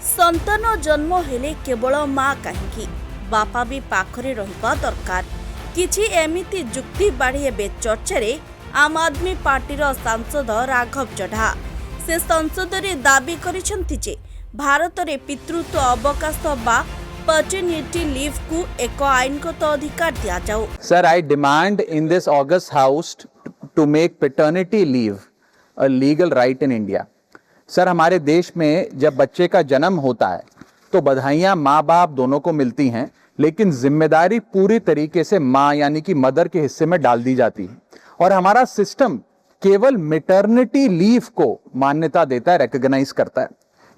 संतान जन्म हेले केवल माँ कहीं बापा भी पाखरे रहिबा दरकार। किछि एमिति जुक्ति बाढ़ी एबे चर्चारे आम आदमी पार्टीर सांसद राघव चढ़ा से संसद रे दाबी करिसेंति जे भारत रे पितृत्व अवकाश बा पैटर्निटी लीव को एक आईनगत अधिकार दिया जाओ। Sir, I demand in this August House to make paternity leave a legal right in India. Sir, हमारे देश में जब बच्चे का जन्म होता है तो बधाइयां माँ बाप दोनों को मिलती हैं, लेकिन जिम्मेदारी पूरी तरीके से माँ यानी कि मदर के हिस्से में डाल दी जाती है और हमारा सिस्टम केवल मैटरनिटी लीव को मान्यता देता है, रिकॉग्नाइज करता है।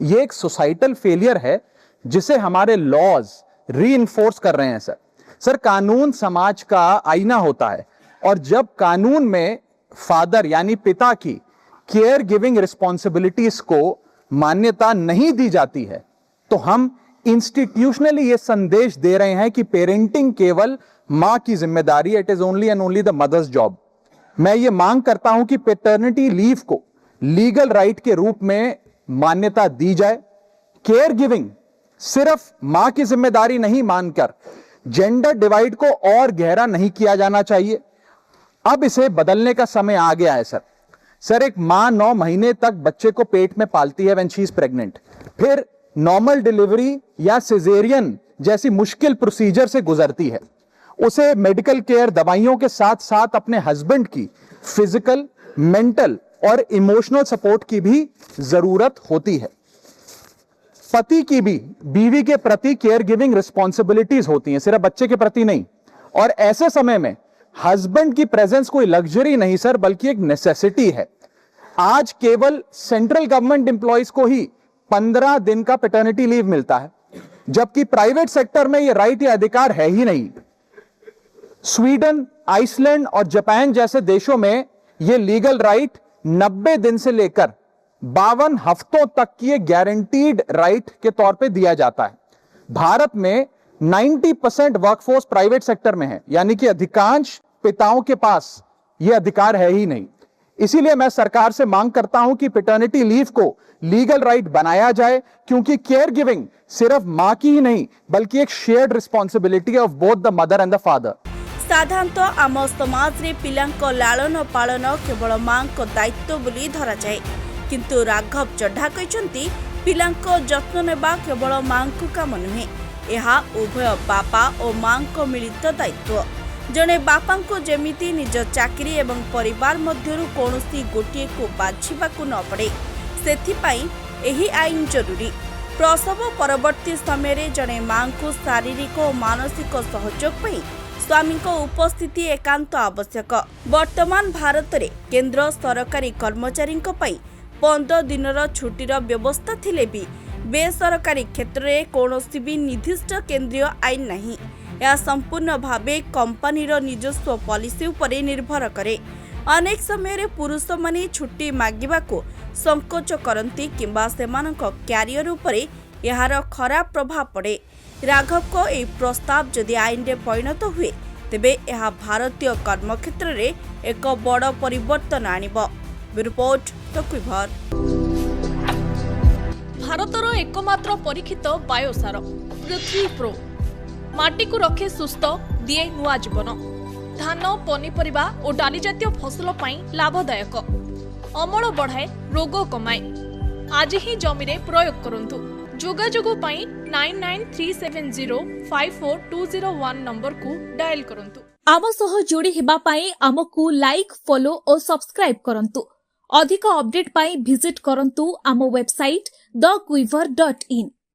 ये एक सोसाइटल फेलियर है जिसे हमारे लॉज रीइंफोर्स कर रहे हैं। सर, कानून समाज का आईना होता है और जब कानून में फादर यानी पिता की केयर गिविंग रिस्पॉन्सिबिलिटीज को मान्यता नहीं दी जाती है तो हम इंस्टीट्यूशनली ये संदेश दे रहे हैं कि पेरेंटिंग केवल मां की जिम्मेदारी, it is only and only the mother's job. मैं ये मांग करता हूं कि पैटर्निटी लीव को लीगल राइट के रूप में मान्यता दी जाए। केयर गिविंग सिर्फ मां की जिम्मेदारी नहीं मानकर जेंडर डिवाइड को और गहरा नहीं किया जाना चाहिए। अब इसे बदलने का समय आ गया है। सर, एक मां 9 महीने तक बच्चे को पेट में पालती है व्हेन शी इज प्रेग्नेंट, फिर नॉर्मल डिलीवरी या सिजेरियन जैसी मुश्किल प्रोसीजर से गुजरती है। उसे मेडिकल केयर दवाइयों के साथ साथ अपने हस्बैंड की फिजिकल, मेंटल और इमोशनल सपोर्ट की भी जरूरत होती है। पति की भी बीवी के प्रति केयर गिविंग रिस्पॉन्सिबिलिटीज होती हैं, सिर्फ बच्चे के प्रति नहीं। और ऐसे समय में हस्बैंड की प्रेजेंस कोई लग्जरी नहीं सर, बल्कि एक नेसेसिटी है। आज केवल सेंट्रल गवर्नमेंट एम्प्लॉइज को ही 15 दिन का पैटर्निटी लीव मिलता है, जबकि प्राइवेट सेक्टर में यह राइट या अधिकार है ही नहीं। स्वीडन, आइसलैंड और जापान जैसे देशों में यह लीगल राइट 90 दिन से लेकर 52 हफ्तों तक की एक गारंटीड राइट के तौर पे दिया जाता है। भारत में 90% वर्कफोर्स प्राइवेट सेक्टर में है, यानी कि अधिकांश पिताओं के पास यह अधिकार है ही नहीं। इसीलिए मैं सरकार से मांग करता हूं कि पैटर्निटी लीव को लीगल राइट बनाया जाए, क्योंकि केयर गिविंग सिर्फ मां की ही नहीं बल्कि एक shared responsibility of both the mother and the father. साधारणतः आम समाज रे पिलांको लालन पालन केवल मां को दायित्व बोली धरा जाए, किंतु राघव चड्ढा कहते पिलांको जत्न नेबा केवल मां को काम नुहे, यह उभय बापा और मां को मिलित दायित्व। जड़े बापा को जेमिति निज चाकरी एवं परिवार मध्यरु कोनोसी गोटिए को बाछिबाकु न पड़े, सेथिपाई एही आईन जरूरी। प्रसव परवर्ती समय रे जड़े मां को शारीरिक और मानसिक सहयोग पई स्वामी को उपस्थिति एकांत आवश्यक। वर्तमान भारत रे केंद्र सरकारी कर्मचारी 15 दिनर छुट्टीर व्यवस्था थिले भी बेसरकारी क्षेत्र में कौनसी भी निर्दिष्ट केंद्रीय आईन नहीं। यह संपूर्ण भावे कंपनीर निजस्व पॉलिसी उपरे निर्भर करे। अनेक समय पुरुष माने छुट्टी मागिबाको संकोच करती किंबा सेमानक क्यारियर उपरे यार खराब प्रभाव पड़े। राघव को यह प्रस्ताव जदि आईन रे परिणत हुए तेबे यह भारतीय कर्मक्षेत्र में एक बड़ परिवर्तन आनिबो। Report the quiver. भारतर एकमात्र परीक्षित बायोसार पृथ्वी प्रो माटी को रखे सुस्थ, दिए नुआ जीवन। धान, पनीपरिबा और डाली जातीय फसल पाई लाभदायक, अमल बढ़ाए, रोग कमाए। आज ही जमी रे प्रयोग करंतु। जोगाजोग पाई 9937054201 नंबर को डायल करंतु। आम सह जोड़ी हेबा पाई आमको लाइक, फॉलो और सब्सक्राइब करंतु। अधिक अपडेट पाई विजिट करंतु आम वेबसाइट thequiver.in।